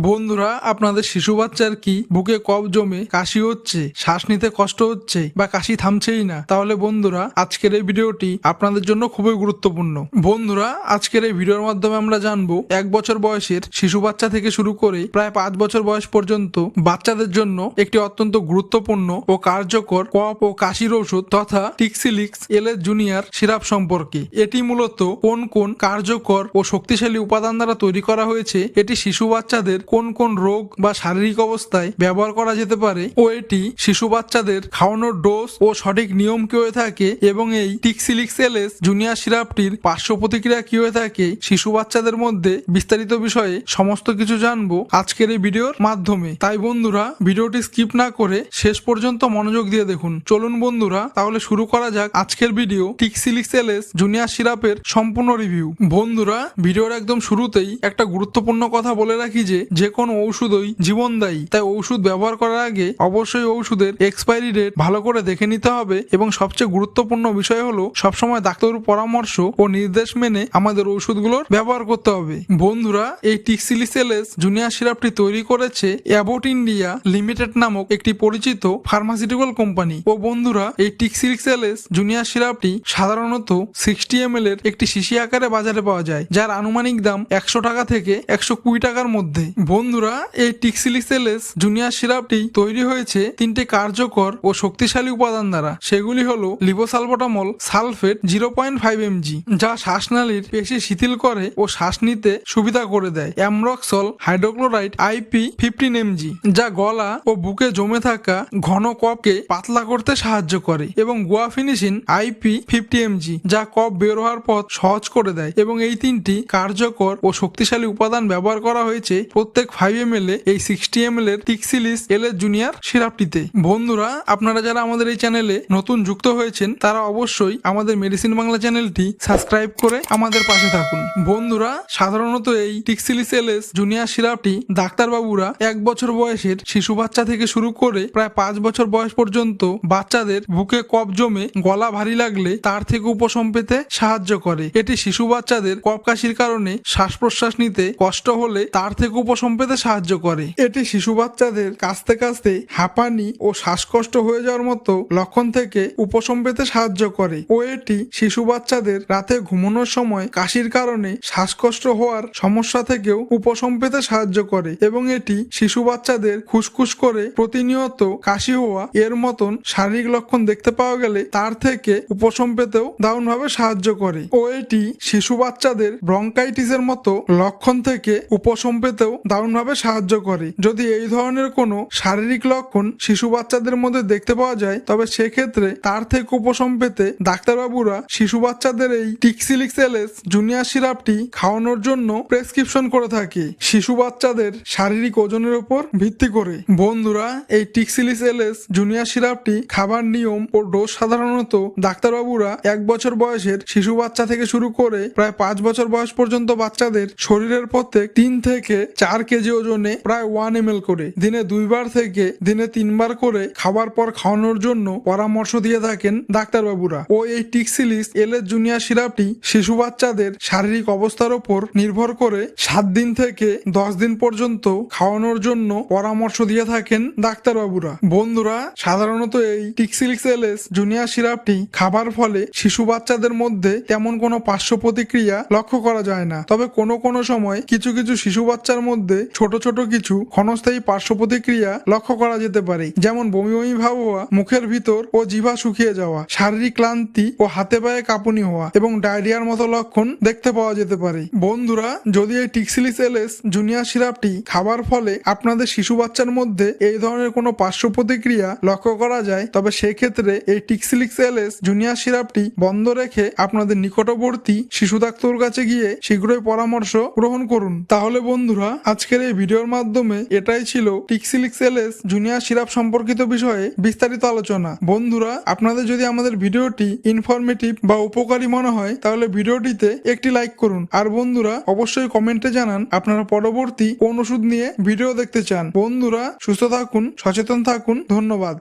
বন্ধুরা, আপনাদের শিশু বাচ্চার কি বুকে কফ জমে কাশি হচ্ছে, শ্বাস নিতে কষ্ট হচ্ছে বা কাশি থামছেই না? তাহলে বন্ধুরা, আজকের এই ভিডিওটি আপনাদের জন্য খুবই গুরুত্বপূর্ণ। বন্ধুরা, আজকের এই ভিডিওর মাধ্যমে আমরা জানবো 1 বছর বয়সের শিশু বাচ্চা থেকে শুরু করে প্রায় 5 বছর বয়স পর্যন্ত বাচ্চাদের জন্য একটি অত্যন্ত গুরুত্বপূর্ণ ও কার্যকর কফ ও কাশির ওষুধ তথা টিক্সিলিক্স এলএস জুনিয়র সিরাপ সম্পর্কে। এটি মূলত কোন কোন কার্যকর ও শক্তিশালী উপাদান দ্বারা তৈরি করা হয়েছে, এটি শিশু বাচ্চাদের কোন কোন রোগ বা শারীরিক অবস্থায় ব্যবহার করা যেতে পারে ও এটি শিশু বাচ্চাদের খাওয়ানোর ডোজ ও সঠিক নিয়ম কি হয়ে থাকে এবং এই টিক্সিলিক্স এলএস জুনিয়র সিরাপটির পার্শ্ব প্রতিক্রিয়া কি হয়ে থাকে শিশু বাচ্চাদের মধ্যে, বিস্তারিত বিষয়ে সমস্ত কিছু জানবো আজকের এই ভিডিওর মাধ্যমে। তাই বন্ধুরা, ভিডিওটি স্কিপ না করে শেষ পর্যন্ত মনোযোগ দিয়ে দেখুন। চলুন বন্ধুরা, তাহলে শুরু করা যাক আজকের ভিডিও টিক্সিলিক্স এলএস জুনিয়র সিরাপের সম্পূর্ণ রিভিউ। বন্ধুরা, ভিডিওর একদম শুরুতেই একটা গুরুত্বপূর্ণ কথা বলে রাখি যে কোনো ঔষধই জীবনদায়ী। তাই ঔষধ ব্যবহার করার আগে অবশ্যই ঔষধের এক্সপায়ারি ডেট ভালো করে দেখে নিতে হবে এবং সবচেয়ে গুরুত্বপূর্ণ বিষয় হলো সবসময় ডাক্তারের পরামর্শ ও নির্দেশ মেনে আমাদের ঔষধগুলোর ব্যবহার করতে হবে। বন্ধুরা, এই টিক্সিলিক্স এলএস জুনিয়র সিরাপটি তৈরি করেছে অ্যাবট ইন্ডিয়া লিমিটেড নামক একটি পরিচিত ফার্মাসিউটিক্যাল কোম্পানি। ও বন্ধুরা, এই টিক্সিলিক্স এলএস জুনিয়র সিরাপটি সাধারণত 60 ml এর একটি শিশি আকারে বাজারে পাওয়া যায়, যার আনুমানিক দাম 100 টাকা থেকে 120 টাকার মধ্যে। বন্ধুরা, এই টিক্সিলিক্স এলএস জুনিয়র সিরাপটি তৈরি হয়েছে 3টে কার্যকর ও শক্তিশালী উপাদান দ্বারা। সেগুলি হলো লিভোসালবুটামল সালফেট 0.5 mg, যা শ্বাসনালীর পেশি শিথিল করে ও শ্বাস নিতে সুবিধা করে দেয়। অ্যামরক্সল হাইড্রোক্লোরাইড আইপি 15 mg, যা গলা ও বুকে জমে থাকা ঘন কফকে পাতলা করতে সাহায্য করে, এবং গুয়াফিনিসিন আইপি 50 mg, যা কফ বের হওয়ার পথ সহজ করে দেয়। এবং এই 3টি কার্যকর ও শক্তিশালী উপাদান ব্যবহার করা হয়েছে প্রত্যেক 5 ml এই 60 ml এর টিক্সিলিক্স এলএস জুনিয়র সিরাপটিতে। বন্ধুরা, আপনারা যারা আমাদের এই চ্যানেলে নতুন যুক্ত হয়েছেন তারা অবশ্যই আমাদের মেডিসিন বাংলা চ্যানেলটি সাবস্ক্রাইব করে আমাদের পাশে থাকুন। বন্ধুরা, সাধারণত এই টিক্সিলিক্স এলএস জুনিয়র সিরাপটি ডাক্তারবাবুরা 1 বছর বয়সের শিশু বাচ্চা থেকে শুরু করে প্রায় 5 বছর বয়স পর্যন্ত বাচ্চাদের বুকে কফ জমে গলা ভারী লাগলে তার থেকে উপশম পেতে সাহায্য করে। এটি শিশু বাচ্চাদের কফ কাশির কারণে শ্বাস প্রশ্বাস নিতে কষ্ট হলে তার থেকে উপশম পেতে সাহায্য করে। এটি শিশু বাচ্চাদের কাশতে কাশতে হাঁপানি ও শ্বাসকষ্ট হয়ে যাওয়ার মতো লক্ষণ থেকে উপশম পেতে সাহায্য করে ও এটি শিশু বাচ্চাদের রাতে ঘুমানোর সময় কাশির কারণে শ্বাসকষ্ট হওয়ার সমস্যা থেকেও উপশম পেতে সাহায্য করে। এবং এটি শিশু বাচ্চাদের খুসখুস করে প্রতিনিয়ত কাশি হওয়া এর মতন শারীরিক লক্ষণ দেখতে পাওয়া গেলে তার থেকে উপশম পেতেও দারুণভাবে সাহায্য করে ও এটি শিশু বাচ্চাদের ব্রঙ্কাইটিসের মতো লক্ষণ থেকে উপশম পেতেও দারুণভাবে সাহায্য করে। যদি এই ধরনের কোনো শারীরিক লক্ষণ শিশু বাচ্চাদের মধ্যে দেখতে পাওয়া যায় তবে সেক্ষেত্রে তার থেকে উপশম পেতে ডাক্তারবাবুরা শিশু বাচ্চাদের এই টিক্সিলিক্স এলএস জুনিয়র সিরাপটি খাওয়ানোর জন্য প্রেসক্রিপশন করে থাকে শিশু বাচ্চাদের শারীরিক ওজনের উপর ভিত্তি করে। বন্ধুরা, এই টিক্সিলিক্স এলএস জুনিয়র সিরাপটি খাবার নিয়ম ও ডোজ সাধারণত ডাক্তারবাবুরা 1 বছর বয়সের শিশু বাচ্চা থেকে শুরু করে প্রায় 5 বছর বয়স পর্যন্ত বাচ্চাদের শরীরের প্রত্যেক 3 থেকে 4 কেজি ওজনে প্রায় 1 ml করে দিনে 2 বার থেকে দিনে 3 বার করে খাবার পর খাওয়ানোর জন্য পরামর্শ দিয়ে থাকেন ডাক্তারবাবুরা। ও এই টিক্সিলিক্স এলএস জুনিয়র সিরাপটি শিশু বাচ্চাদের শারীরিক অবস্থার উপর নির্ভর করে 7 দিন থেকে 10 দিন পর্যন্ত খাওয়ানোর জন্য পরামর্শ দিয়ে থাকেন ডাক্তারবাবুরা। বন্ধুরা, সাধারণত এই টিক্সিলিক্স এলএস জুনিয়র সিরাপটি খাবার ফলে শিশু বাচ্চাদের মধ্যে তেমন কোনো পার্শ্ব প্রতিক্রিয়া লক্ষ্য করা যায় না, তবে কোনো কোনো সময় কিছু কিছু শিশু বাচ্চার মধ্যে ছোট ছোট কিছু ক্ষণস্থায়ী পার্শ্ব প্রতিক্রিয়া লক্ষ্য করা যেতে পারে, যেমন বমি বমি ভাব হওয়া, মুখের ভিতর ও জিহ্বা শুকিয়ে যাওয়া, শারীরিক ক্লান্তি ও হাতে পায়ে কাঁপুনি হওয়া এবং ডায়রিয়ার মতো লক্ষণ দেখতে পাওয়া যেতে পারে। বন্ধুরা, যদি এই টিক্সিলিক্স এলএস জুনিয়র সিরাপটি খাবার ফলে আপনাদের শিশু বাচ্চার মধ্যে এই ধরনের কোনো পার্শ্ব প্রতিক্রিয়া লক্ষ্য করা যায় তবে সেক্ষেত্রে এই টিক্সিলিক্স এলএস জুনিয়র সিরাপটি বন্ধ রেখে আপনাদের নিকটবর্তী শিশু ডাক্তারের কাছে গিয়ে শীঘ্রই পরামর্শ গ্রহণ করুন। তাহলে বন্ধুরা, আজকের এই ভিডিওর মাধ্যমে এটাই ছিল টিক্সিলিক্স এলএস জুনিয়র সিরাপ সম্পর্কিত বিষয়ে বিস্তারিত আলোচনা। বন্ধুরা, আপনাদের যদি আমাদের ভিডিওটি ইনফরমেটিভ বা উপকারী মনে হয় তাহলে ভিডিওটিতে একটি লাইক করুন। আর বন্ধুরা, অবশ্যই কমেন্টে জানান আপনারা পরবর্তী কোন ওষুধ নিয়ে ভিডিও দেখতে চান। বন্ধুরা, সুস্থ থাকুন, সচেতন থাকুন। ধন্যবাদ।